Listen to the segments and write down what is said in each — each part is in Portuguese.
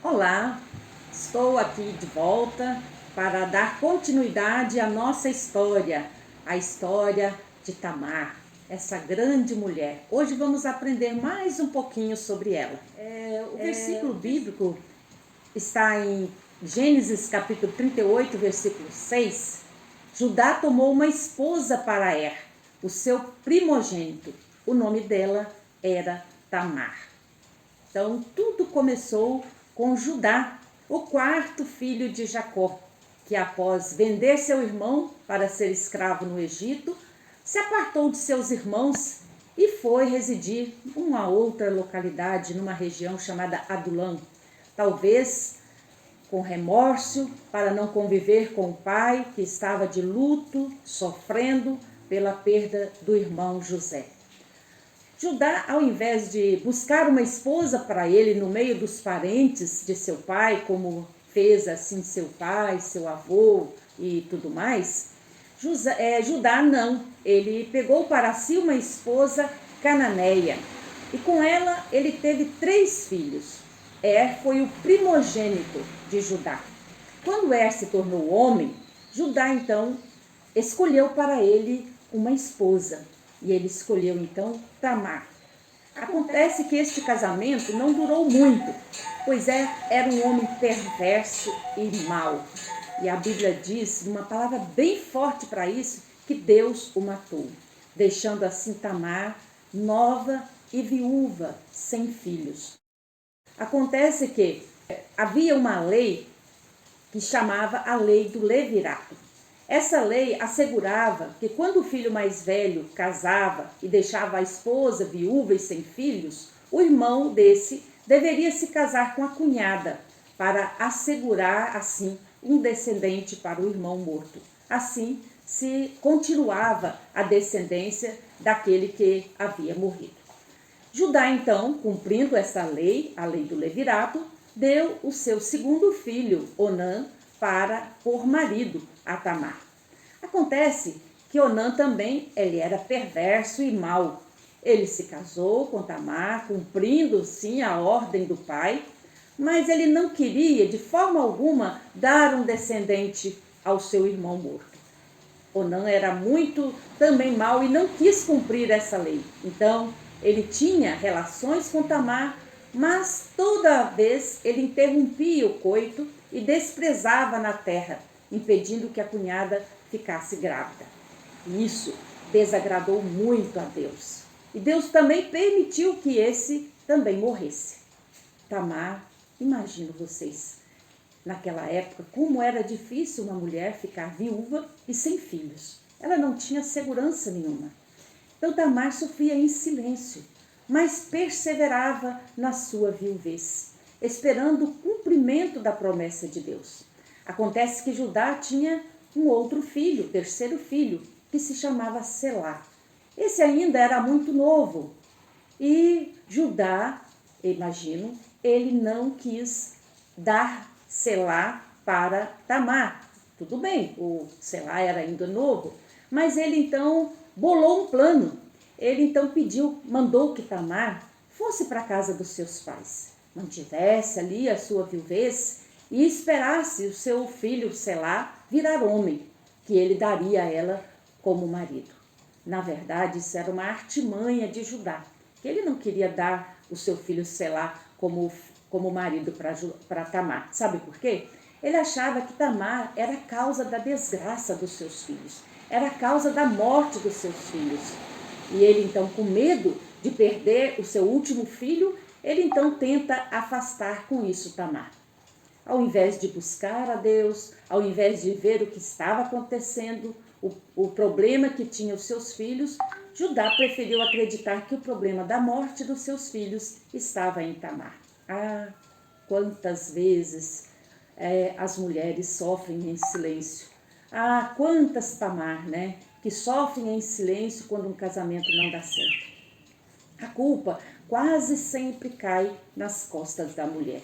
Olá, estou aqui de volta para dar continuidade à nossa história, a história de Tamar, essa grande mulher. Hoje vamos aprender mais um pouquinho sobre ela. O versículo bíblico está em Gênesis capítulo 38, versículo 6. Judá tomou uma esposa para Er, o seu primogênito. O nome dela era Tamar. Então, tudo começou com Judá, o quarto filho de Jacó, que após vender seu irmão para ser escravo no Egito, se apartou de seus irmãos e foi residir em uma outra localidade, numa região chamada Adulão. Talvez com remorso para não conviver com o pai, que estava de luto, sofrendo pela perda do irmão José. Judá, ao invés de buscar uma esposa para ele no meio dos parentes de seu pai, como fez assim seu pai, seu avô e tudo mais, Judá não. Ele pegou para si uma esposa cananeia e com ela ele teve 3 filhos. Foi o primogênito de Judá. Quando se tornou homem, Judá então escolheu para ele uma esposa. E ele escolheu então Tamar. Acontece que este casamento não durou muito, pois era um homem perverso e mau. E a Bíblia diz, uma palavra bem forte para isso, que Deus o matou, deixando assim Tamar nova e viúva, sem filhos. Acontece que havia uma lei que chamava a lei do levirato. Essa lei assegurava que quando o filho mais velho casava e deixava a esposa viúva e sem filhos, o irmão desse deveria se casar com a cunhada para assegurar, assim, um descendente para o irmão morto. Assim, se continuava a descendência daquele que havia morrido. Judá, então, cumprindo essa lei, a lei do levirato, deu o seu segundo filho, Onã, para por marido a Tamar. Acontece que Onã também ele era perverso e mau. Ele se casou com Tamar, cumprindo sim a ordem do pai, mas ele não queria de forma alguma dar um descendente ao seu irmão morto. Onã era muito também mau e não quis cumprir essa lei. Então, ele tinha relações com Tamar, mas toda vez ele interrompia o coito e desprezava na terra, impedindo que a cunhada ficasse grávida. E isso desagradou muito a Deus. E Deus também permitiu que esse também morresse. Tamar, imagino vocês, naquela época, como era difícil uma mulher ficar viúva e sem filhos. Ela não tinha segurança nenhuma. Então Tamar sofria em silêncio, mas perseverava na sua viuvez, esperando o cumprimento da promessa de Deus. Acontece que Judá tinha um outro filho, terceiro filho, que se chamava Selá. Esse ainda era muito novo. E Judá, imagino, ele não quis dar Selá para Tamar. Tudo bem, o Selá era ainda novo, mas ele então bolou um plano. Ele então mandou que Tamar fosse para a casa dos seus pais, mantivesse ali a sua viuvez e esperasse o seu filho Selá virar homem, que ele daria a ela como marido. Na verdade, isso era uma artimanha de Judá, que ele não queria dar o seu filho Selá como marido para Tamar. Sabe por quê? Ele achava que Tamar era a causa da desgraça dos seus filhos, era a causa da morte dos seus filhos. E ele então, com medo de perder o seu último filho, ele então tenta afastar com isso Tamar. Ao invés de buscar a Deus, ao invés de ver o que estava acontecendo, o problema que tinha os seus filhos, Judá preferiu acreditar que o problema da morte dos seus filhos estava em Tamar. Ah, quantas vezes as mulheres sofrem em silêncio. Ah, quantas Tamar, né? Que sofrem em silêncio quando um casamento não dá certo. A culpa quase sempre cai nas costas da mulher.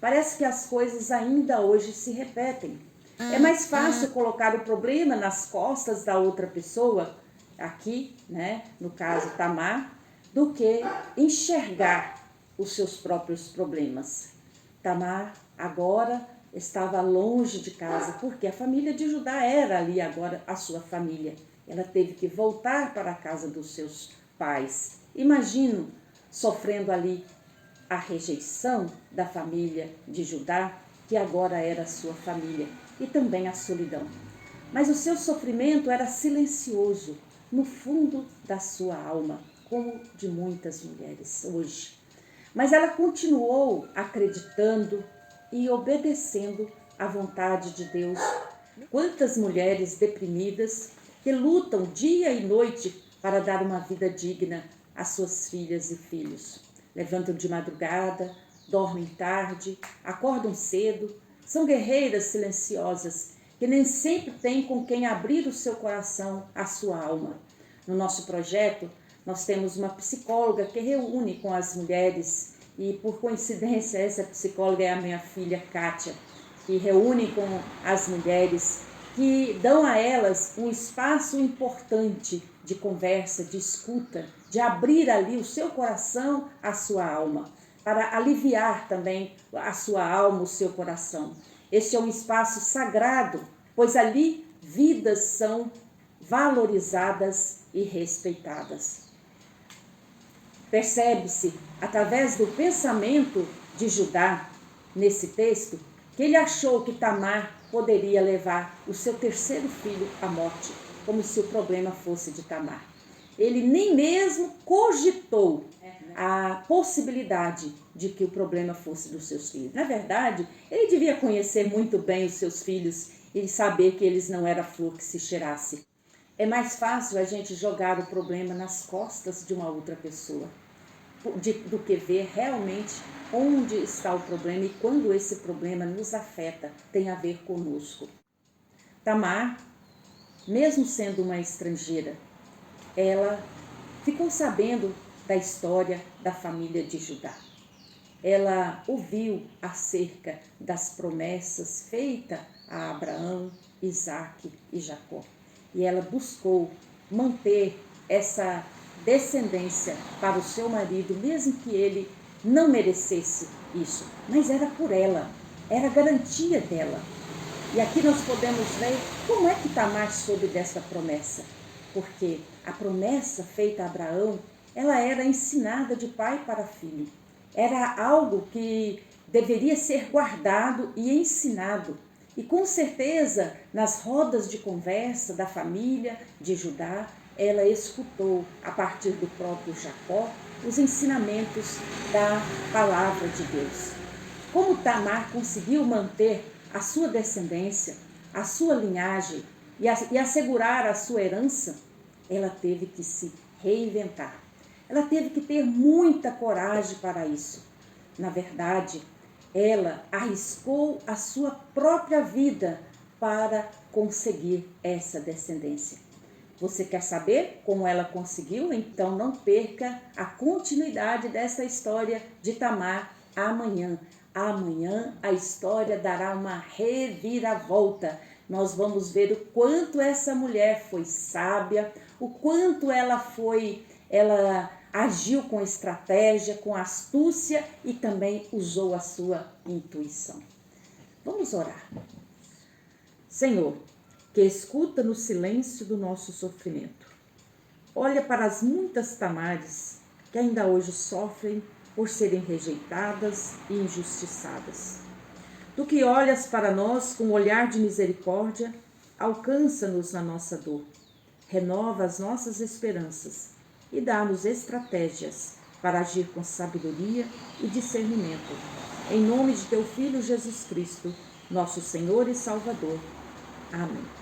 Parece que as coisas ainda hoje se repetem. É mais fácil colocar o problema nas costas da outra pessoa, aqui, né, no caso Tamar, do que enxergar os seus próprios problemas. Tamar agora estava longe de casa, porque a família de Judá era ali agora a sua família. Ela teve que voltar para a casa dos seus pais. Imagino sofrendo ali a rejeição da família de Judá, que agora era a sua família, e também a solidão. Mas o seu sofrimento era silencioso, no fundo da sua alma, como de muitas mulheres hoje. Mas ela continuou acreditando e obedecendo à vontade de Deus. Quantas mulheres deprimidas que lutam dia e noite para dar uma vida digna às suas filhas e filhos. Levantam de madrugada, dormem tarde, acordam cedo, são guerreiras silenciosas que nem sempre têm com quem abrir o seu coração, a sua alma. No nosso projeto, nós temos uma psicóloga que reúne com as mulheres e, por coincidência, essa psicóloga é a minha filha Kátia, que reúne com as mulheres, que dão a elas um espaço importante de conversa, de escuta, de abrir ali o seu coração, a sua alma, para aliviar também a sua alma, o seu coração. Este é um espaço sagrado, pois ali vidas são valorizadas e respeitadas. Percebe-se, através do pensamento de Judá, nesse texto, que ele achou que Tamar poderia levar o seu terceiro filho à morte, como se o problema fosse de Tamar. Ele nem mesmo cogitou a possibilidade de que o problema fosse dos seus filhos. Na verdade, ele devia conhecer muito bem os seus filhos e saber que eles não eram flor que se cheirasse. É mais fácil a gente jogar o problema nas costas de uma outra pessoa do que ver realmente onde está o problema e quando esse problema nos afeta, tem a ver conosco. Tamar, mesmo sendo uma estrangeira, ela ficou sabendo da história da família de Judá. Ela ouviu acerca das promessas feitas a Abraão, Isaque e Jacó. E ela buscou manter essa descendência para o seu marido, mesmo que ele não merecesse isso. Mas era por ela, era a garantia dela. E aqui nós podemos ver como é que Tamar soube dessa promessa. Porque a promessa feita a Abraão, ela era ensinada de pai para filho. Era algo que deveria ser guardado e ensinado. E com certeza, nas rodas de conversa da família de Judá, ela escutou, a partir do próprio Jacó, os ensinamentos da palavra de Deus. Como Tamar conseguiu manter a sua descendência, a sua linhagem e assegurar a sua herança, ela teve que se reinventar. Ela teve que ter muita coragem para isso. Na verdade, ela arriscou a sua própria vida para conseguir essa descendência. Você quer saber como ela conseguiu? Então não perca a continuidade dessa história de Tamar amanhã. Amanhã a história dará uma reviravolta. Nós vamos ver o quanto essa mulher foi sábia, o quanto ela agiu com estratégia, com astúcia e também usou a sua intuição. Vamos orar. Senhor, que escuta no silêncio do nosso sofrimento. Olha para as muitas Tamares que ainda hoje sofrem por serem rejeitadas e injustiçadas. Tu que olhas para nós com um olhar de misericórdia, alcança-nos na nossa dor, renova as nossas esperanças e dá-nos estratégias para agir com sabedoria e discernimento. Em nome de teu Filho Jesus Cristo, nosso Senhor e Salvador. Amém.